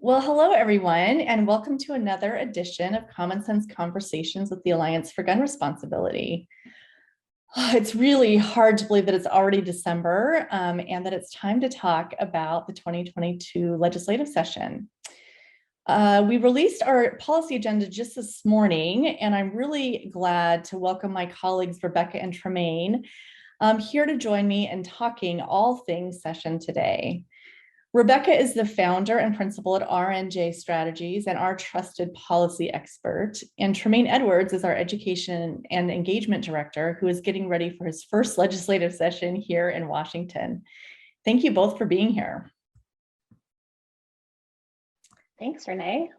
Well, hello, everyone, and welcome to another edition of Commonsense Conversations with the Alliance for Gun Responsibility. It's really hard to believe that it's already December and that it's time to talk about the 2022 legislative session. We released our policy agenda just this morning, and I'm really glad to welcome my colleagues Rebecca and Tremayne here to join me in talking all things session today. Rebecca is the founder and principal at RNJ Strategies and our trusted policy expert. And Tremayne Edwards is our education and engagement director, who is getting ready for his first legislative session here in Washington. Thank you both for being here. Thanks, Renee.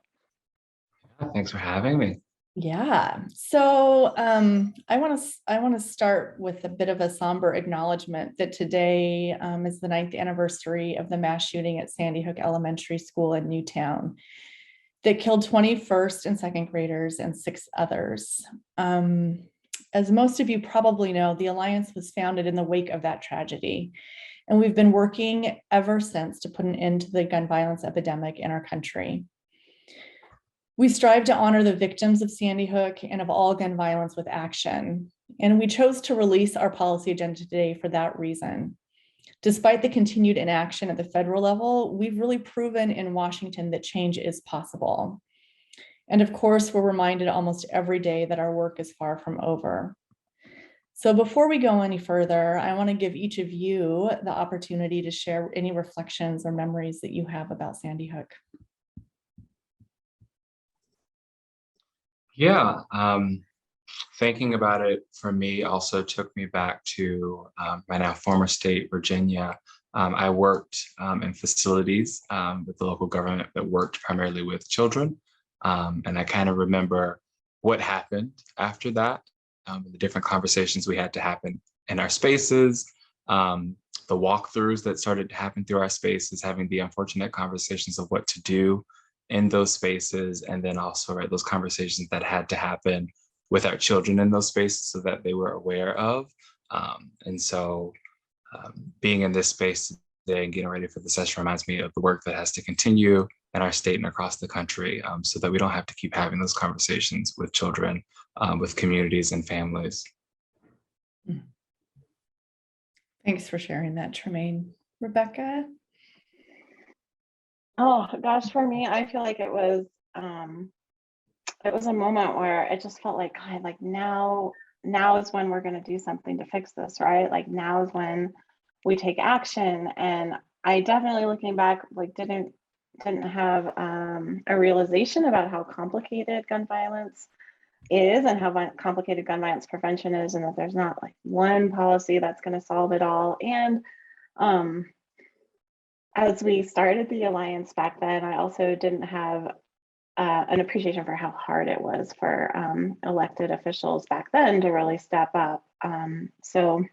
Thanks for having me. Yeah, so I want to start with a bit of a somber acknowledgement that today is the 9th anniversary of the mass shooting at Sandy Hook Elementary School in Newtown that killed 20 first and second graders and 6 others. As most of you probably know, the Alliance was founded in the wake of that tragedy, and we've been working ever since to put an end to the gun violence epidemic in our country. We strive to honor the victims of Sandy Hook and of all gun violence with action. And we chose to release our policy agenda today for that reason. Despite the continued inaction at the federal level, we've really proven in Washington that change is possible. And of course, we're reminded almost every day that our work is far from over. So before we go any further, I want to give each of you the opportunity to share any reflections or memories that you have about Sandy Hook. Yeah, thinking about it for me also took me back to my now former state, Virginia. I worked in facilities with the local government that worked primarily with children. And I kind of remember what happened after that, the different conversations we had to happen in our spaces, the walkthroughs that started to happen through our spaces, having the unfortunate conversations of what to do in those spaces, and then also those conversations that had to happen with our children in those spaces so that they were aware of. And so being in this space today and getting ready for the session reminds me of the work that has to continue in our state and across the country so that we don't have to keep having those conversations with children, with communities and families. Thanks for sharing that, Tremayne. Rebecca? Oh gosh, for me, I feel like it was a moment where it just felt like, God, like now is when we're going to do something to fix this, right? Like now is when we take action. And I definitely, looking back, like didn't have a realization about how complicated gun violence is and how complicated gun violence prevention is, and that there's not like one policy that's going to solve it all. And as we started the Alliance back then, I also didn't have an appreciation for how hard it was for elected officials back then to really step up. So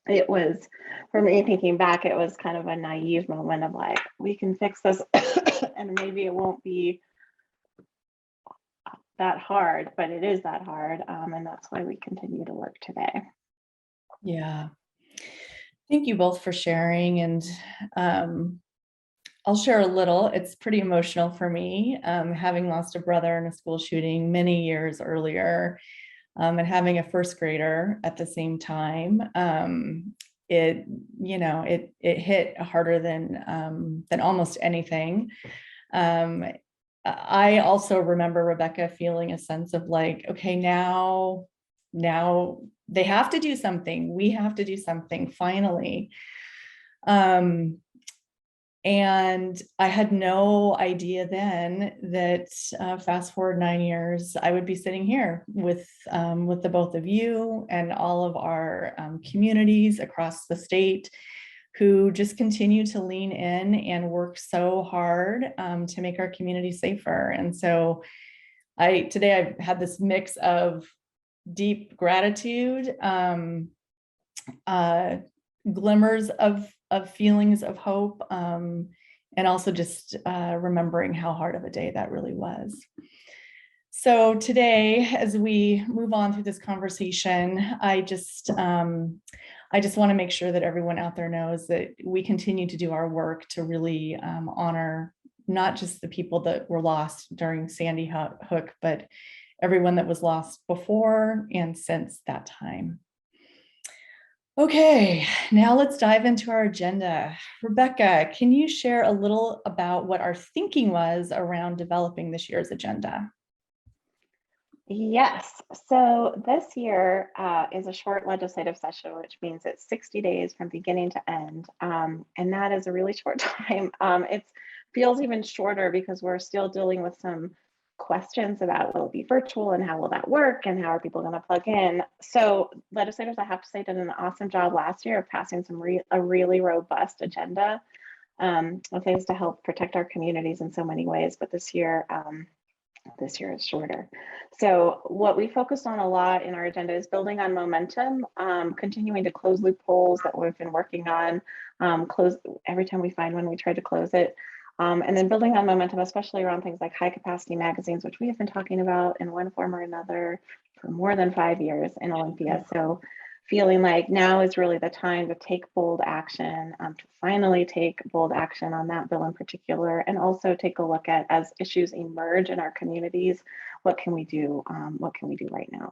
it was, for me, thinking back, it was kind of a naive moment of like, we can fix this and maybe it won't be that hard, but it is that hard. And that's why we continue to work today. Yeah. Thank you both for sharing, and I'll share a little. It's pretty emotional for me, having lost a brother in a school shooting many years earlier, and having a first grader at the same time. It hit harder than almost anything. I also remember Rebecca feeling a sense of like, okay, now they have to do something. We have to do something finally. And I had no idea then that fast forward 9 years, I would be sitting here with the both of you and all of our communities across the state who just continue to lean in and work so hard to make our community safer. And so today I've had this mix of deep gratitude, glimmers of feelings of hope, and also just remembering how hard of a day that really was. So today, as we move on through this conversation, I just want to make sure that everyone out there knows that we continue to do our work to really honor not just the people that were lost during Sandy Hook, but everyone that was lost before and since that time. Okay, now let's dive into our agenda. Rebecca, can you share a little about what our thinking was around developing this year's agenda? Yes. So this year is a short legislative session, which means it's 60 days from beginning to end. And that is a really short time. It feels even shorter because we're still dealing with some questions about will it be virtual and how will that work and how are people going to plug in. So legislators, I have to say, did an awesome job last year of passing a really robust agenda of things to help protect our communities in so many ways. But this year is shorter. So what we focused on a lot in our agenda is building on momentum, continuing to close loopholes that we've been working on, close every time we find one, we try to close it. And then building on momentum, especially around things like high capacity magazines, which we have been talking about in one form or another for more than 5 years in Olympia. So feeling like now is really the time to take bold action, to finally take bold action on that bill in particular, and also take a look at, as issues emerge in our communities, what can we do? What can we do right now?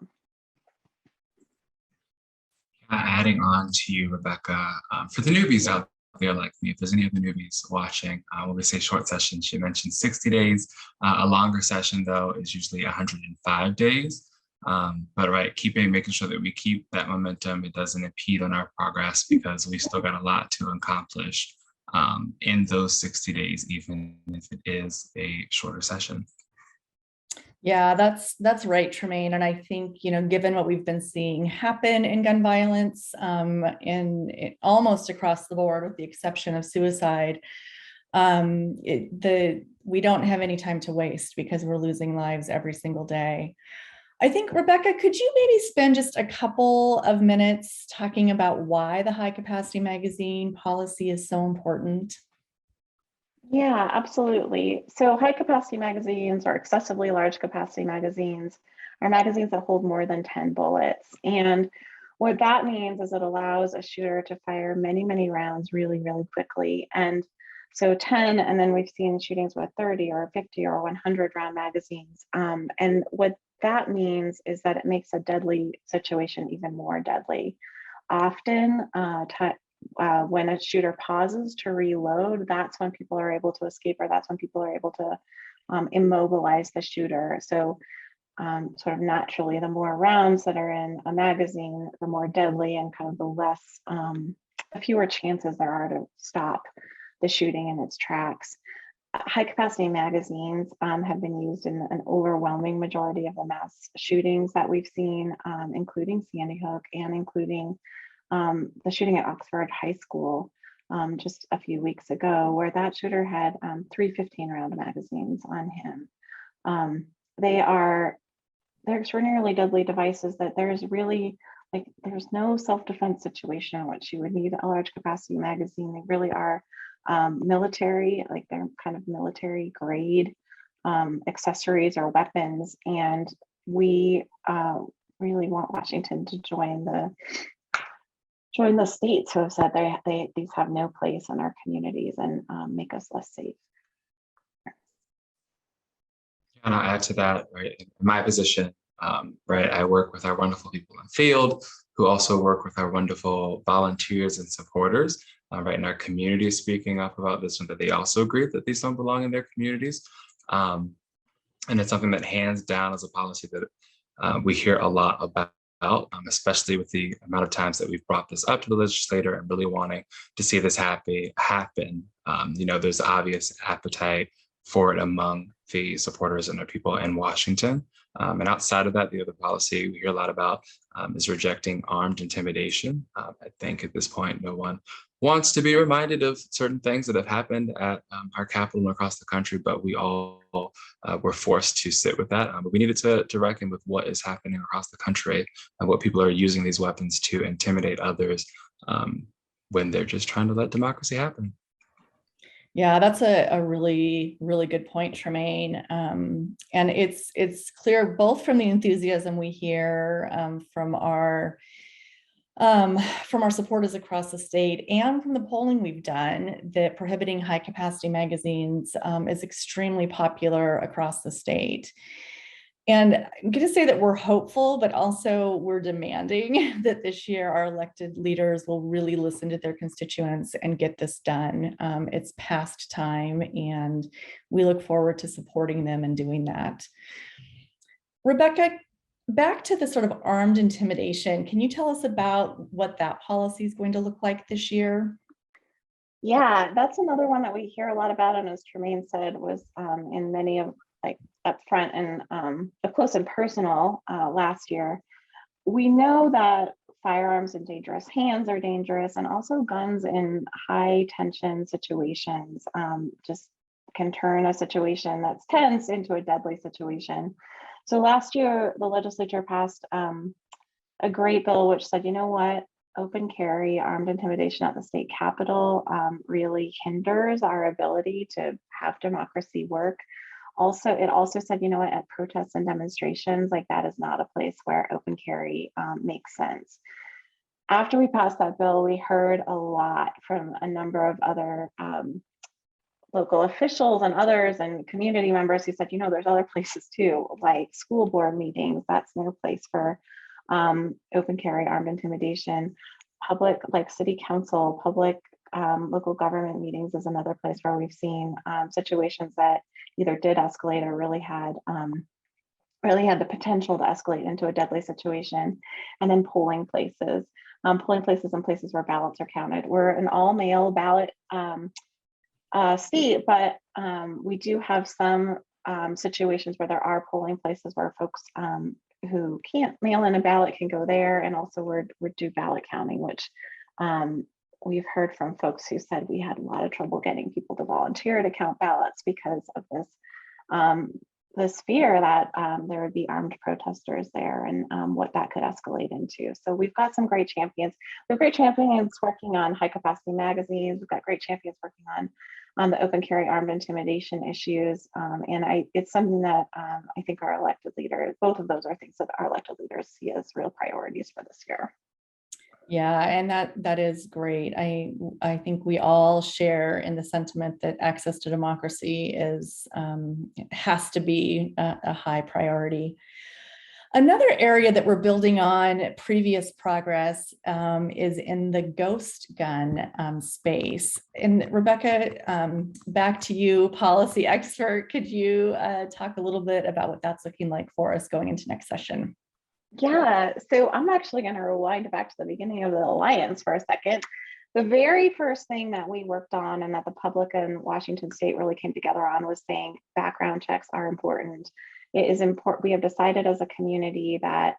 Adding on to you, Rebecca, for the newbies out there like me, if there's any other newbies watching, when we say short session, she mentioned 60 days. A longer session, though, is usually 105 days. But making sure that we keep that momentum, it doesn't impede on our progress because we still got a lot to accomplish in those 60 days, even if it is a shorter session. Yeah, that's right, Tremayne. And I think, given what we've been seeing happen in gun violence almost across the board, with the exception of suicide, we don't have any time to waste because we're losing lives every single day. I think, Rebecca, could you maybe spend just a couple of minutes talking about why the high capacity magazine policy is so important? Yeah, absolutely. So high capacity magazines or excessively large capacity magazines are magazines that hold more than 10 bullets. And what that means is it allows a shooter to fire many, many rounds really, really quickly. And so 10, and then we've seen shootings with 30 or 50 or 100 round magazines. And what that means is that it makes a deadly situation even more deadly. Often, when a shooter pauses to reload, that's when people are able to escape, or that's when people are able to immobilize the shooter. So sort of naturally, the more rounds that are in a magazine, the more deadly and kind of the fewer chances there are to stop the shooting in its tracks. High capacity magazines have been used in an overwhelming majority of the mass shootings that we've seen, including Sandy Hook and including the shooting at Oxford High School just a few weeks ago, where that shooter had 3 15-round magazines on him. They're extraordinarily deadly devices that there's no self-defense situation in which you would need a large capacity magazine. They really are military, they're kind of military grade accessories or weapons. And we really want Washington to join the states who have said these have no place in our communities and make us less safe. And I'll add to that, right? In my position, I work with our wonderful people in the field who also work with our wonderful volunteers and supporters, in our community, speaking up about this one, that they also agree that these don't belong in their communities. And it's something that hands down is a policy that we hear a lot about, especially with the amount of times that we've brought this up to the legislator and really wanting to see this happen. There's obvious appetite for it among the supporters and the people in Washington. And outside of that, the other policy we hear a lot about is rejecting armed intimidation. I think at this point, no one wants to be reminded of certain things that have happened at our Capitol and across the country, but we all were forced to sit with that. But we needed to reckon with what is happening across the country and what people are using these weapons to intimidate others when they're just trying to let democracy happen. Yeah, that's a really, really good point, Tremayne. And it's clear both from the enthusiasm we hear from our from our supporters across the state and from the polling we've done that prohibiting high capacity magazines is extremely popular across the state. And I'm going to say that we're hopeful, but also we're demanding that this year our elected leaders will really listen to their constituents and get this done. It's past time, and we look forward to supporting them and doing that. Rebecca, back to the sort of armed intimidation, can you tell us about what that policy is going to look like this year? Yeah, that's another one that we hear a lot about, and as Tremayne said, was in many of like up front and up close and personal last year. We know that firearms in dangerous hands are dangerous, and also guns in high tension situations just can turn a situation that's tense into a deadly situation. So last year, the legislature passed a great bill which said, you know what, open carry, armed intimidation at the state capitol really hinders our ability to have democracy work. Also, it also said, you know what, at protests and demonstrations, like that is not a place where open carry makes sense. After we passed that bill, we heard a lot from a number of other local officials and others and community members who said, you know, there's other places too, like school board meetings, that's no place for open carry, armed intimidation. Public, like city council, public local government meetings is another place where we've seen situations that either did escalate or really had the potential to escalate into a deadly situation. And then polling places and places where ballots are counted. We're an all-mail ballot state, but we do have some situations where there are polling places where folks who can't mail in a ballot can go there, and also we're do ballot counting, which we've heard from folks who said we had a lot of trouble getting people to volunteer to count ballots because of this fear that there would be armed protesters there, and what that could escalate into. So we've got some great champions. We have great champions working on high capacity magazines. We've got great champions working on the open carry armed intimidation issues. And it's something that I think our elected leaders, both of those are things that our elected leaders see as real priorities for this year. Yeah, and that is great. I think we all share in the sentiment that access to democracy has to be a high priority. Another area that we're building on previous progress is in the ghost gun space. And Rebecca, back to you, policy expert. Could you talk a little bit about what that's looking like for us going into next session? Yeah, so I'm actually going to rewind back to the beginning of the Alliance for a second. The very first thing that we worked on and that the public in Washington State really came together on was saying background checks are important. It is important. We have decided as a community that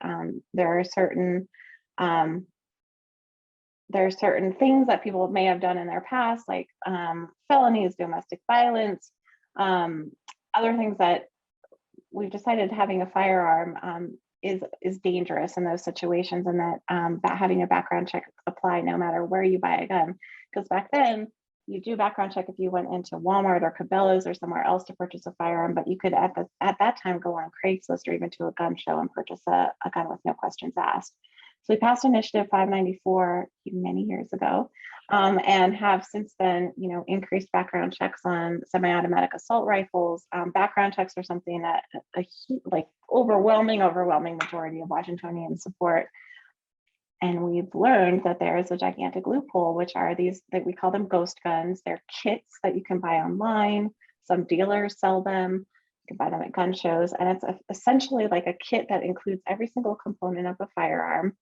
there are certain things that people may have done in their past, like felonies, domestic violence, other things that we've decided having a firearm is dangerous in those situations, and that having a background check apply no matter where you buy a gun. Because back then, you do background check if you went into Walmart or Cabela's or somewhere else to purchase a firearm, but you could at that time go on Craigslist or even to a gun show and purchase a gun with no questions asked. So we passed Initiative 594 many years ago, and have since then, increased background checks on semi-automatic assault rifles. Background checks are something that like overwhelming majority of Washingtonians support. And we've learned that there is a gigantic loophole, which are these that we call them ghost guns. They're kits that you can buy online. Some dealers sell them. You can buy them at gun shows, and it's essentially like a kit that includes every single component of a firearm.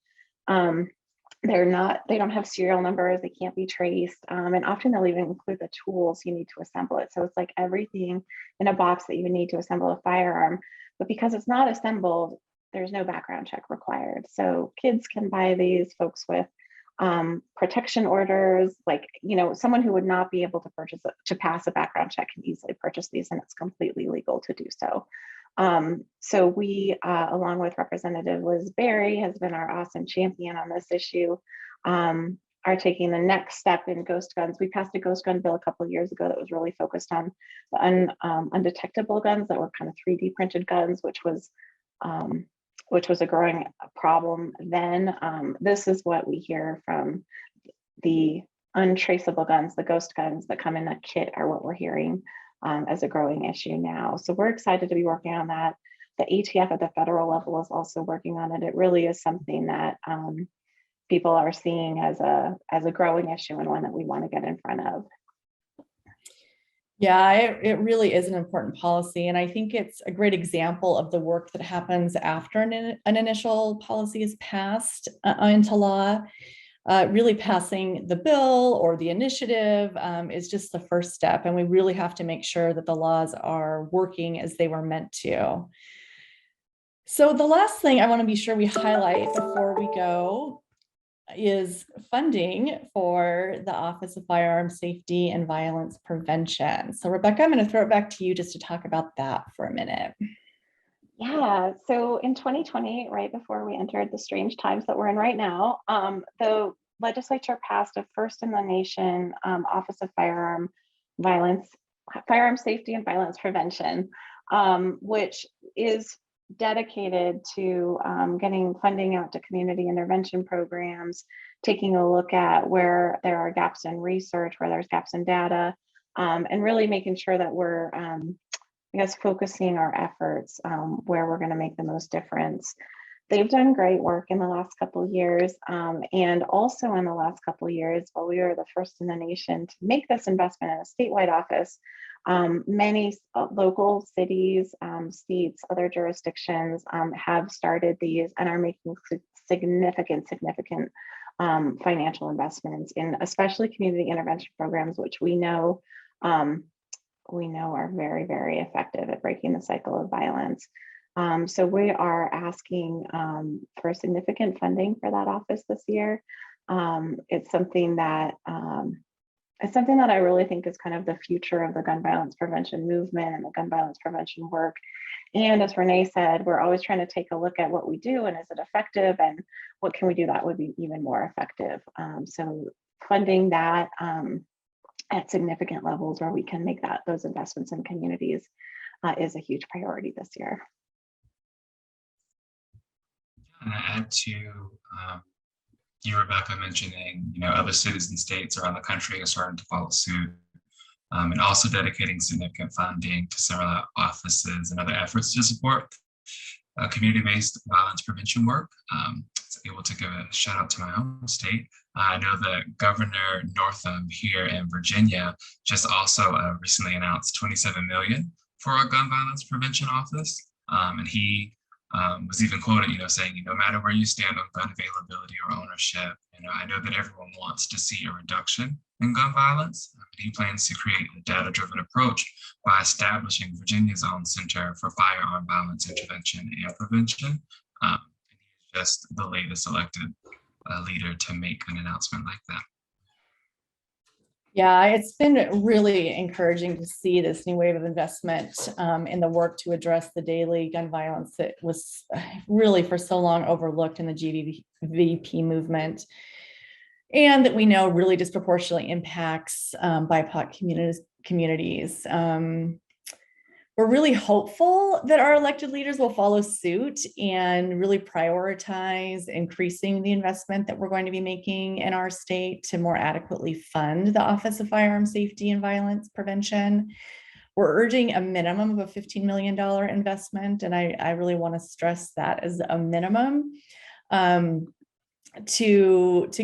They don't have serial numbers, they can't be traced, and often they'll even include the tools you need to assemble it. So it's like everything in a box that you would need to assemble a firearm, but because it's not assembled, there's no background check required. So kids can buy these, folks with protection orders, like, someone who would not be able to pass a background check can easily purchase these, and it's completely legal to do so. So we, along with Representative Liz Berry, has been our awesome champion on this issue, are taking the next step in ghost guns. We passed a ghost gun bill a couple of years ago that was really focused on the undetectable guns that were kind of 3D printed guns, which was which was a growing problem then. This is what we hear from the untraceable guns, the ghost guns that come in a kit are what we're hearing as a growing issue now. So we're excited to be working on that. The ATF at the federal level is also working on it. It really is something that people are seeing as a growing issue and one that we want to get in front of. Yeah, it really is an important policy. And I think it's a great example of the work that happens after an initial policy is passed into law. Really passing the bill or the initiative is just the first step. And we really have to make sure that the laws are working as they were meant to. So the last thing I want to be sure we highlight before we go is funding for the Office of Firearms Safety and Violence Prevention. So Rebecca, I'm going to throw it back to you just to talk about that for a minute. Yeah, so in 2020, right before we entered the strange times that we're in right now, the legislature passed a first in the nation Office of Firearms Safety and Violence Prevention, which is dedicated to getting funding out to community intervention programs, taking a look at where there are gaps in research, where there's gaps in data, and really making sure that we're I guess focusing our efforts where we're going to make the most difference. They've done great work in the last couple of years, and also in the last couple of years, while we were the first in the nation to make this investment in a statewide office, many local cities, states, other jurisdictions have started these and are making significant financial investments in especially community intervention programs, which we know are very, very effective at breaking the cycle of violence. So we are asking for significant funding for that office this year. It's something that I really think is kind of the future of the gun violence prevention movement and the gun violence prevention work. And as Renee said, we're always trying to take a look at what we do and is it effective and what can we do that would be even more effective. So funding that at significant levels where we can make those investments in communities is a huge priority this year. And I add to you, Rebecca, mentioning other cities and states around the country are starting to follow suit, and also dedicating significant funding to similar offices and other efforts to support community-based violence prevention work. Able to give a shout out to my home state. I know that Governor Northam here in Virginia just also recently announced $27 million for a gun violence prevention office, and he was even quoted, saying, no matter where you stand on gun availability or ownership, I know that everyone wants to see a reduction in gun violence. He plans to create a data-driven approach by establishing Virginia's own Center for Firearm Violence Intervention and Prevention. He's just the latest elected leader to make an announcement like that. Yeah, it's been really encouraging to see this new wave of investment in the work to address the daily gun violence that was really for so long overlooked in the GVP movement, and that we know really disproportionately impacts BIPOC communities. We're really hopeful that our elected leaders will follow suit and really prioritize increasing the investment that we're going to be making in our state to more adequately fund the Office of Firearms Safety and Violence Prevention. We're urging a minimum of a $15 million investment, and I really want to stress that as a minimum to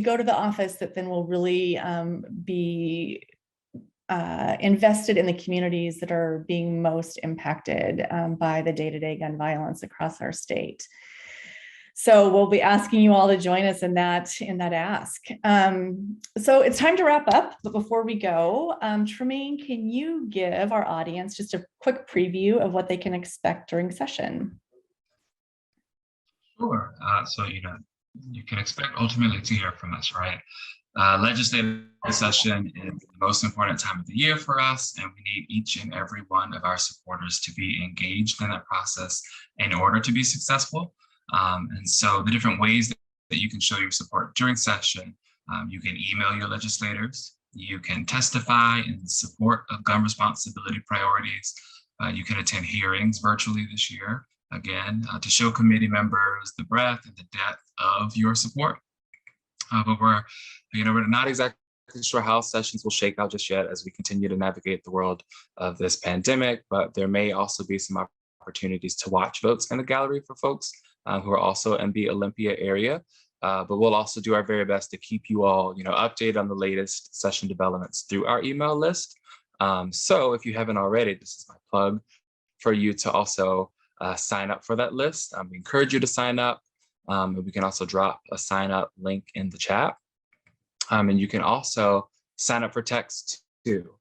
go to the office that then will really be invested in the communities that are being most impacted by the day-to-day gun violence across our state. So we'll be asking you all to join us in that ask. So it's time to wrap up, but before we go, Tremayne, can you give our audience just a quick preview of what they can expect during session? Sure. So you can expect ultimately to hear from us, right? Legislative session is the most important time of the year for us, and we need each and every one of our supporters to be engaged in that process in order to be successful. And so the different ways that you can show your support during session, you can email your legislators, you can testify in support of gun responsibility priorities, you can attend hearings virtually this year, again, to show committee members the breadth and the depth of your support. But we're not exactly sure how sessions will shake out just yet as we continue to navigate the world of this pandemic, but there may also be some opportunities to watch votes in the gallery for folks who are also in the Olympia area. But we'll also do our very best to keep you all, updated on the latest session developments through our email list. So if you haven't already, this is my plug for you to also sign up for that list. We encourage you to sign up. And we can also drop a sign up link in the chat. And you can also sign up for text too.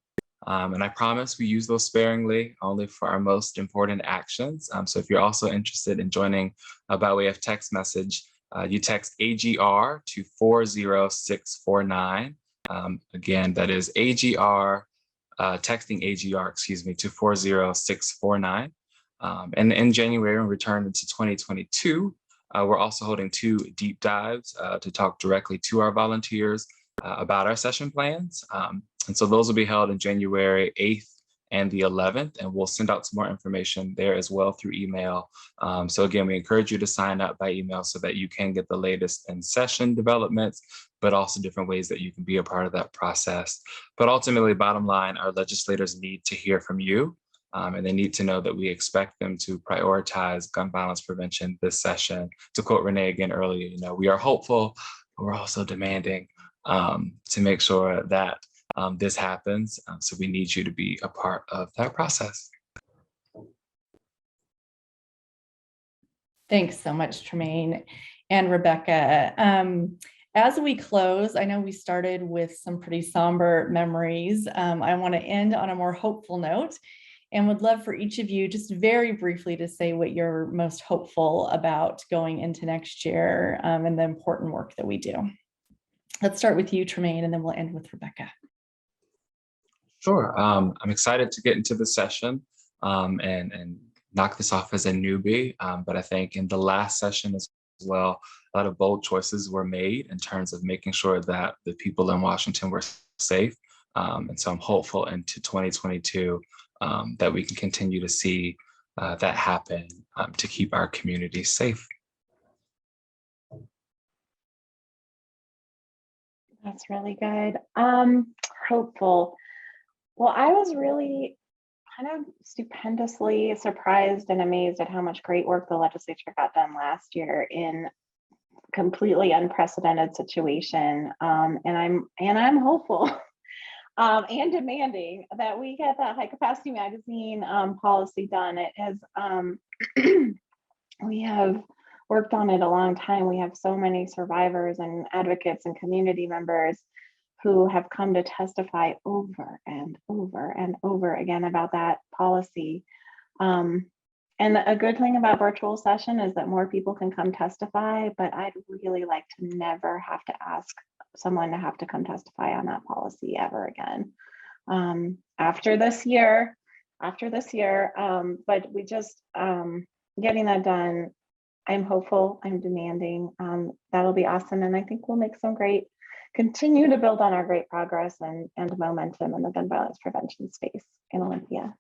And I promise we use those sparingly, only for our most important actions. So if you're also interested in joining by way of text message, you text AGR to 40649. Again, that is AGR, texting AGR, to 40649. And in January, when we return into 2022, we're also holding 2 deep dives to talk directly to our volunteers about our session plans. And so those will be held in January 8th and the 11th, and we'll send out some more information there as well through email. So again, we encourage you to sign up by email so that you can get the latest in session developments, but also different ways that you can be a part of that process. But ultimately, bottom line, our legislators need to hear from you. And they need to know that we expect them to prioritize gun violence prevention this session. To quote Renee again earlier, we are hopeful, but we're also demanding to make sure that this happens. So we need you to be a part of that process. Thanks so much, Tremayne and Rebecca. As we close, I know we started with some pretty somber memories. I want to end on a more hopeful note, and would love for each of you just very briefly to say what you're most hopeful about going into next year and the important work that we do. Let's start with you, Tremayne, and then we'll end with Rebecca. Sure. I'm excited to get into the session and knock this off as a newbie. But I think in the last session as well, a lot of bold choices were made in terms of making sure that the people in Washington were safe. And so I'm hopeful into 2022 that we can continue to see that happen to keep our community safe. That's really good. Hopeful. Well, I was really kind of stupendously surprised and amazed at how much great work the legislature got done last year in completely unprecedented situation. And I'm hopeful and demanding that we get that high capacity magazine policy done. It has, we have worked on it a long time. We have so many survivors and advocates and community members who have come to testify over and over and over again about that policy. And a good thing about virtual session is that more people can come testify, but I'd really like to never have to ask someone to have to come testify on that policy ever again. After this year, but we just, getting that done, I'm hopeful, I'm demanding, that'll be awesome. And I think we'll make some continue to build on our great progress and momentum in the gun violence prevention space in Olympia.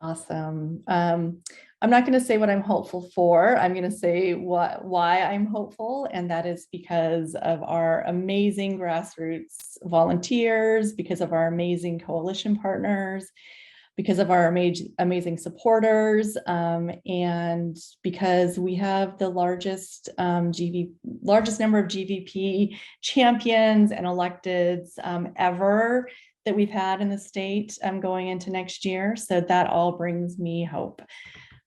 Awesome. I'm not going to say what I'm hopeful for. I'm going to say why I'm hopeful, and that is because of our amazing grassroots volunteers, because of our amazing coalition partners, because of our amazing supporters, and because we have the largest number of GVP champions and electeds ever that we've had in the state going into next year. So that all brings me hope.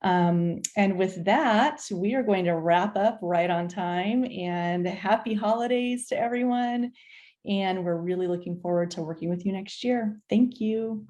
And with that, we are going to wrap up right on time, and happy holidays to everyone. And we're really looking forward to working with you next year. Thank you.